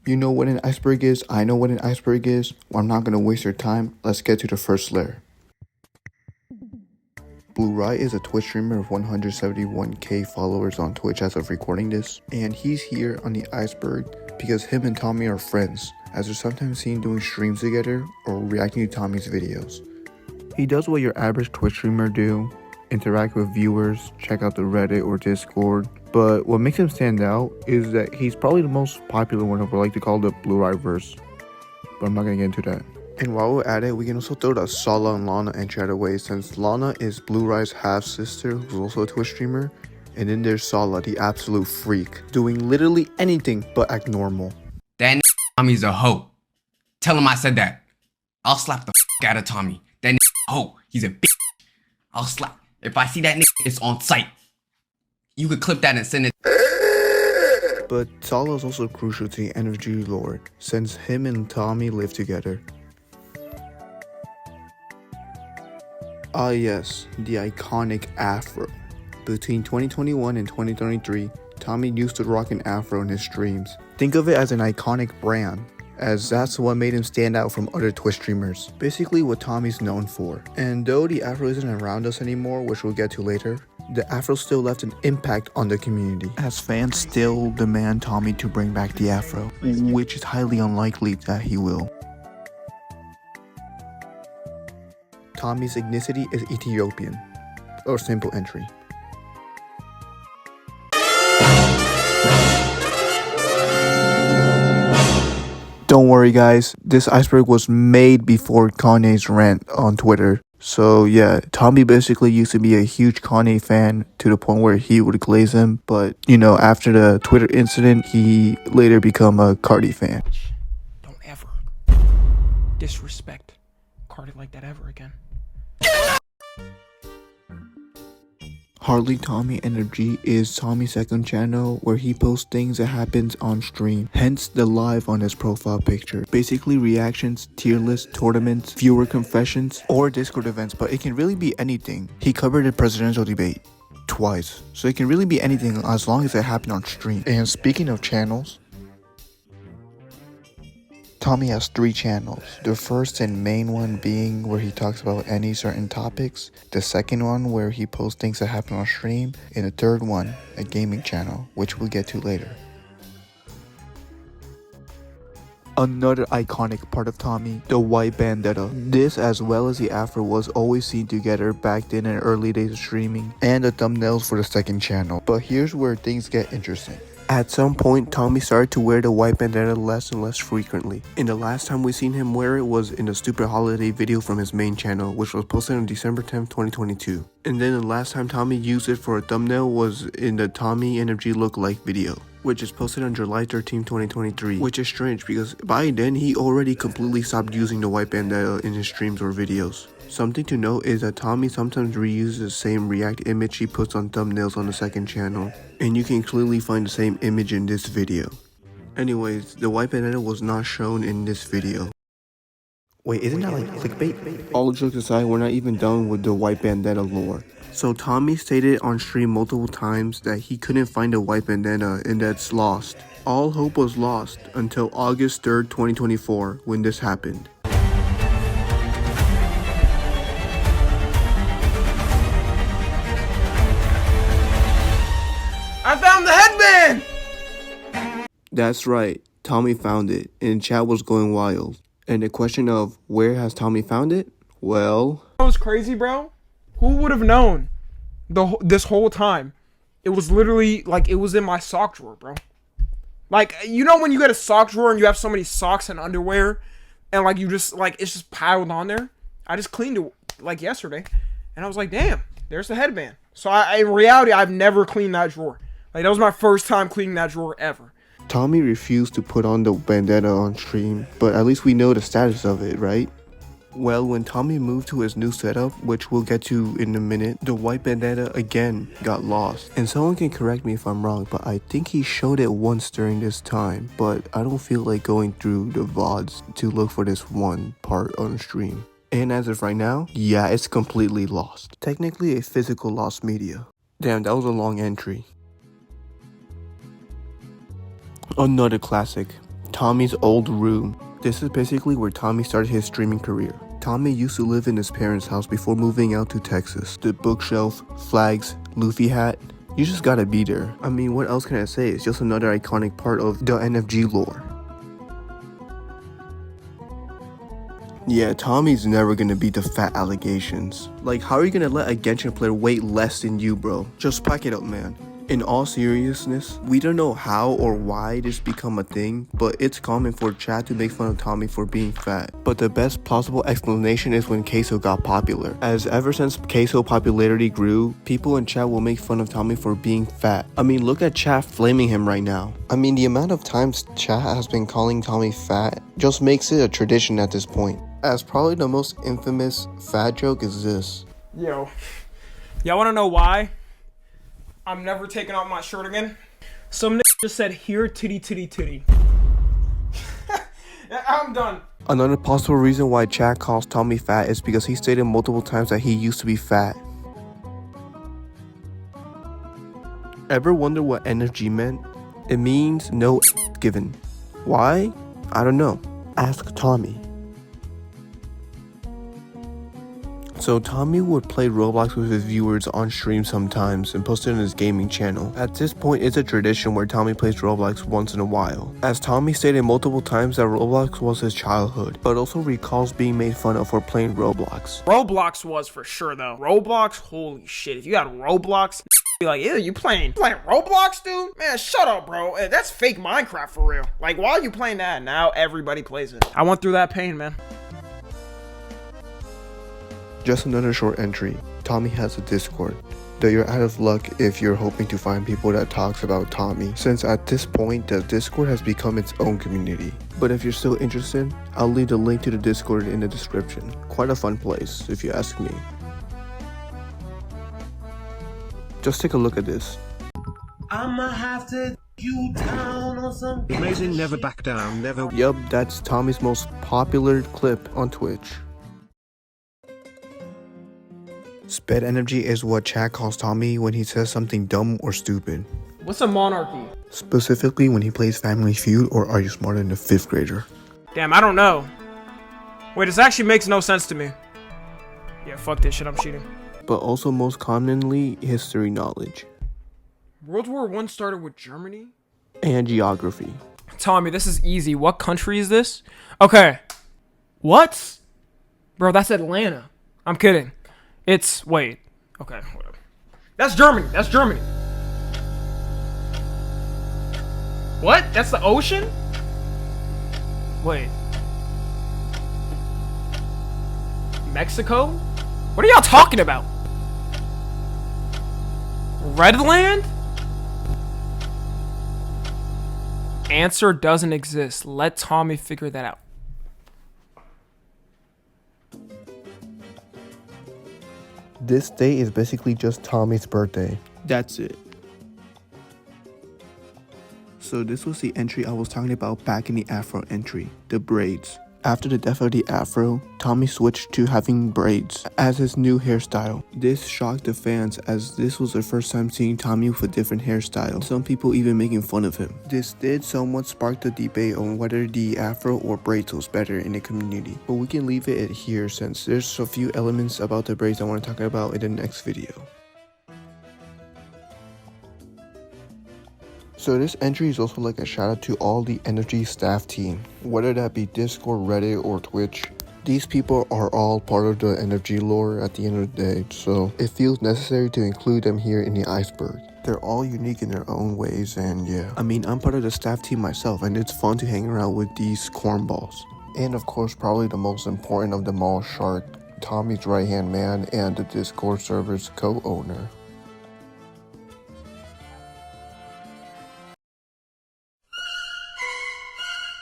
You know what an iceberg is? I know what an iceberg is. Well, I'm not going to waste your time. Let's get to the first layer. Blue Rai is a Twitch streamer of 171k followers on Twitch as of recording this. And he's here on the iceberg because him and Tommy are friends, as they're sometimes seen doing streams together or reacting to Tommy's videos. He does what your average Twitch streamer do, interact with viewers, check out the Reddit or Discord. But what makes him stand out is that he's probably the most popular one of what I like to call the Blue Rai verse. But I'm not going to get into that. And while we're at it, we can also throw the Sala and Lana entry out of the way, since Lana is Blue Rai's half-sister, who's also a Twitch streamer. And then there's Sala, the absolute freak, doing literally anything but act normal. That Tommy's a hoe. Tell him I said that. I'll slap the out of Tommy. That hoe. He's a bitch. I'll slap. If I see that it's on sight. You could clip that and send it. But Sala is also crucial to the NFG lore, since him and Tommy live together. Ah yes, the iconic afro. Between 2021 and 2023, Tommy used to rock an afro in his streams. Think of it as an iconic brand, as that's what made him stand out from other Twitch streamers. Basically what Tommy's known for. And though the afro isn't around us anymore, which we'll get to later, the afro still left an impact on the community, as fans still demand Tommy to bring back the afro, which is highly unlikely that he will. Tommy's ethnicity is Ethiopian, or simple entry. Don't worry guys, this iceberg was made before Kanye's rant on Twitter. So yeah, Tommy basically used to be a huge Kanye fan to the point where he would glaze him. But, you know, after the Twitter incident, he later became a Cardi fan. Don't ever disrespect Cardi like that ever again. Hardly Tommy NFG is Tommy's second channel where he posts things that happens on stream, hence the live on his profile picture. Basically reactions, tier lists, tournaments, viewer confessions, or Discord events, but it can really be anything. He covered the presidential debate twice, so it can really be anything as long as it happened on stream. And speaking of channels, Tommy has 3 channels, the first and main one being where he talks about any certain topics, the second one where he posts things that happen on stream, and the third one, a gaming channel, which we'll get to later. Another iconic part of Tommy, the white bandana. This, as well as the afro, was always seen together back then in the early days of streaming, and the thumbnails for the second channel. But here's where things get interesting. At some point, Tommy started to wear the white bandana less and less frequently. And the last time we seen him wear it was in the stupid holiday video from his main channel, which was posted on December 10th, 2022. And then the last time Tommy used it for a thumbnail was in the Tommy NFG lookalike video, which is posted on July 13, 2023, which is strange because by then he already completely stopped using the white bandana in his streams or videos. Something to note is that Tommy sometimes reuses the same react image he puts on thumbnails on the second channel, and you can clearly find the same image in this video. Anyways, the white bandana was not shown in this video. Wait, isn't that like clickbait? All jokes aside, we're not even done with the white bandana lore. So Tommy stated on stream multiple times that he couldn't find a white bandana and that's lost. All hope was lost until August 3rd, 2024 when this happened. I found the headband! That's right, Tommy found it, and chat was going wild. And the question of where has Tommy found it? Well, That was crazy, bro. Who would have known this whole time? It was literally like it was in my sock drawer, bro. Like, you know when you get a sock drawer and you have so many socks and underwear and like you just like it's just piled on there? I just cleaned it like yesterday and I was like, damn, there's the headband. So in reality, I've never cleaned that drawer. Like, that was my first time cleaning that drawer ever. Tommy refused to put on the bandana on stream, but at least we know the status of it, right? Well, when Tommy moved to his new setup, which we'll get to in a minute, the white bandana again got lost. And someone can correct me if I'm wrong, but I think he showed it once during this time, but I don't feel like going through the vods to look for this one part on stream. And as of right now, yeah, it's completely lost. Technically a physical lost media. Damn, that was a long entry. Another classic, Tommy's old room. This is basically where Tommy started his streaming career. Tommy used to live in his parents' house before moving out to Texas. The bookshelf, flags, Luffy hat. You just gotta be there. I mean, what else can I say? It's just another iconic part of the NFG lore. Yeah, Tommy's never gonna beat the fat allegations. Like, how are you gonna let a Genshin player weigh less than you, bro? Just pack it up, man. In all seriousness, we don't know how or why this become a thing, but it's common for chat to make fun of Tommy for being fat. But the best plausible explanation is when Queso got popular. As ever since Queso popularity grew, people in chat will make fun of Tommy for being fat. I mean, look at chat flaming him right now. I mean, the amount of times chat has been calling Tommy fat just makes it a tradition at this point. As probably the most infamous fat joke is this. Yo, y'all wanna know why I'm never taking off my shirt again? Some nigga just said, here, titty, titty, titty. I'm done. Another possible reason why chat calls Tommy fat is because he stated multiple times that he used to be fat. Ever wonder what NFG meant? It means no given. Why? I don't know. Ask Tommy. So Tommy would play Roblox with his viewers on stream sometimes and post it on his gaming channel. At this point, it's a tradition where Tommy plays Roblox once in a while. As Tommy stated multiple times that Roblox was his childhood, but also recalls being made fun of for playing Roblox. Roblox was for sure though. Roblox, holy shit. If you got Roblox, be like, ew, you playing Roblox, dude? Man, shut up, bro. That's fake Minecraft for real. Like, why are you playing that? Now everybody plays it. I went through that pain, man. Just another short entry. Tommy has a Discord. Though you're out of luck if you're hoping to find people that talks about Tommy, since at this point the Discord has become its own community. But if you're still interested, I'll leave the link to the Discord in the description. Quite a fun place, if you ask me. Just take a look at this. I'ma have to you down on some amazing, never back down, never. Yup, that's Tommy's most popular clip on Twitch. Sped energy is what chat calls Tommy when he says something dumb or stupid. What's a monarchy? Specifically when he plays Family Feud or Are You Smarter Than a 5th grader? Damn, I don't know. Wait, this actually makes no sense to me. Yeah, fuck this shit, I'm cheating. But also most commonly, history knowledge. World War I started with Germany? And geography. Tommy, this is easy. What country is this? Okay. What? Bro, that's Atlanta. I'm kidding. It's, wait. Okay, whatever. That's Germany. That's Germany. What? That's the ocean? Wait. Mexico? What are y'all talking about? Redland? Answer doesn't exist. Let Tommy figure that out. This day is basically just Tommy's birthday. That's it. So this was the entry I was talking about back in the afro entry, the braids. After the death of the afro, Tommy switched to having braids as his new hairstyle. This shocked the fans as this was their first time seeing Tommy with a different hairstyle, some people even making fun of him. This did somewhat spark the debate on whether the afro or braids was better in the community, but we can leave it at here since there's a few elements about the braids I want to talk about in the next video. So this entry is also like a shout out to all the NFG staff team, whether that be Discord, Reddit, or Twitch. These people are all part of the NFG lore at the end of the day, so it feels necessary to include them here in the Iceberg. They're all unique in their own ways, and yeah. I mean, I'm part of the staff team myself, and it's fun to hang around with these cornballs. And of course, probably the most important of them all, Shark, Tommy's right-hand man and the Discord server's co-owner.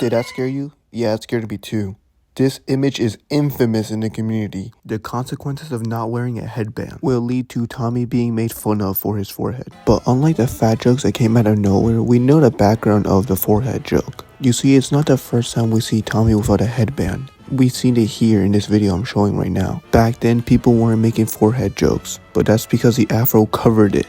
Did that scare you? Yeah, it scared me too. This image is infamous in the community. The consequences of not wearing a headband will lead to Tommy being made fun of for his forehead. But unlike the fat jokes that came out of nowhere, we know the background of the forehead joke. You see, it's not the first time we see Tommy without a headband. We've seen it here in this video I'm showing right now. Back then, people weren't making forehead jokes, but that's because the afro covered it.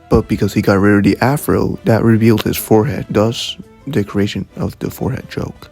But because he got rid of the afro, that revealed his forehead, thus decoration of the forehead joke.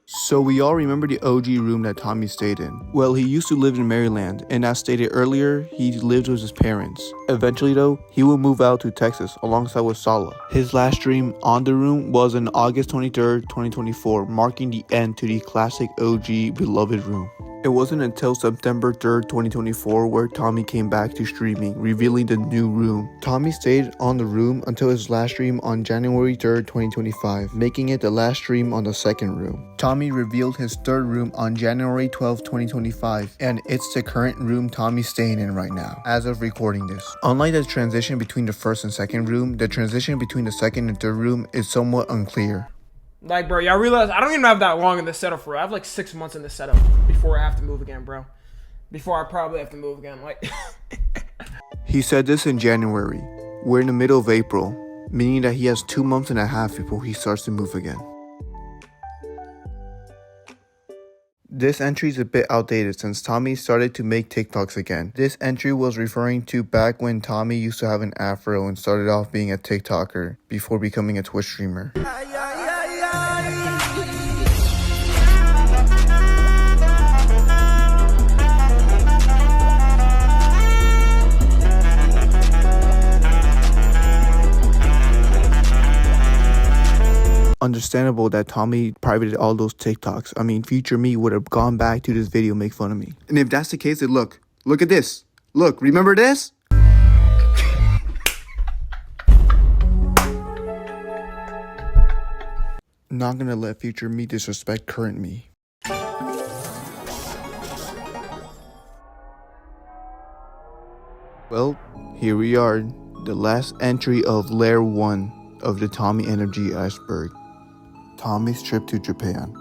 So we all remember the OG room that Tommy stayed in. Well, he used to live in Maryland, and as stated earlier, he lived with his parents. Eventually though, he would move out to Texas alongside with Sala. His last stream on the room was on August 23rd, 2024, marking the end to the classic OG beloved room. It wasn't until September 3rd, 2024 where Tommy came back to streaming, revealing the new room. Tommy stayed on the room until his last stream on January 3rd, 2025, making it the last stream on the second room. Tommy revealed his third room on January 12th, 2025, and it's the current room Tommy's staying in right now, as of recording this. Unlike the transition between the first and second room, the transition between the second and third room is somewhat unclear. Like, bro, y'all realize I don't even have that long in the setup for it. I have like 6 months in the setup before I have to move again, bro. Before I probably have to move again, like. He said this in January. We're in the middle of April, meaning that he has 2 months and a half before he starts to move again. This entry is a bit outdated since Tommy started to make TikToks again. This entry was referring to back when Tommy used to have an afro and started off being a TikToker before becoming a Twitch streamer. Understandable that Tommy privated all those TikToks. I mean, future me would have gone back to this video make fun of me. And if that's the case, then look at this. Look, remember this? Not gonna let future me disrespect current me. Well, here we are, the last entry of Layer 1 of the Tommy NFG Iceberg. Tommy's trip to Japan.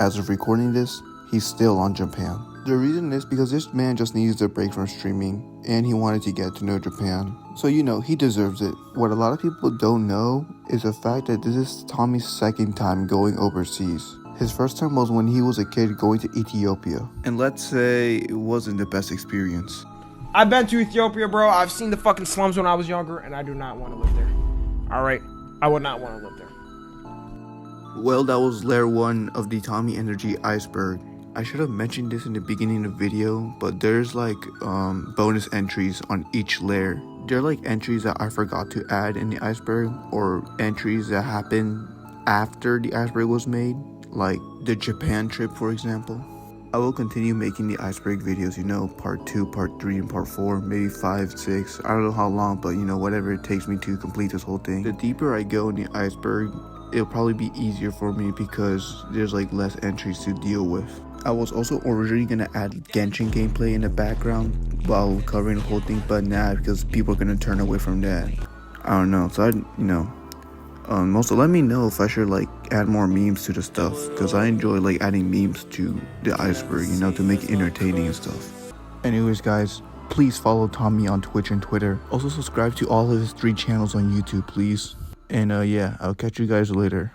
As of recording this, he's still on Japan. The reason is because this man just needs a break from streaming and he wanted to get to know Japan. So you know, he deserves it. What a lot of people don't know is the fact that this is Tommy's second time going overseas. His first time was when he was a kid going to Ethiopia. And let's say it wasn't the best experience. I've been to Ethiopia, bro. I've seen the fucking slums when I was younger, and I do not want to live there. Alright? I would not want to live there. Well, that was layer 1 of the Tommy Energy Iceberg. I should have mentioned this in the beginning of the video, but there's like bonus entries on each layer. They're like entries that I forgot to add in the iceberg, or entries that happened after the iceberg was made, like the Japan trip, for example. I will continue making the iceberg videos, you know, part 2, part 3, and part 4, maybe 5, 6, I don't know how long, but you know, whatever it takes me to complete this whole thing. The deeper I go in the iceberg, it'll probably be easier for me because there's like less entries to deal with. I was also originally gonna add Genshin gameplay in the background while covering the whole thing, but nah, because people are gonna turn away from that. I don't know, so also let me know if I should like add more memes to the stuff, because I enjoy like adding memes to the iceberg, you know, to make it entertaining and stuff. Anyways guys, please follow Tommy on Twitch and Twitter. Also subscribe to all of his 3 channels on YouTube, please. And yeah, I'll catch you guys later.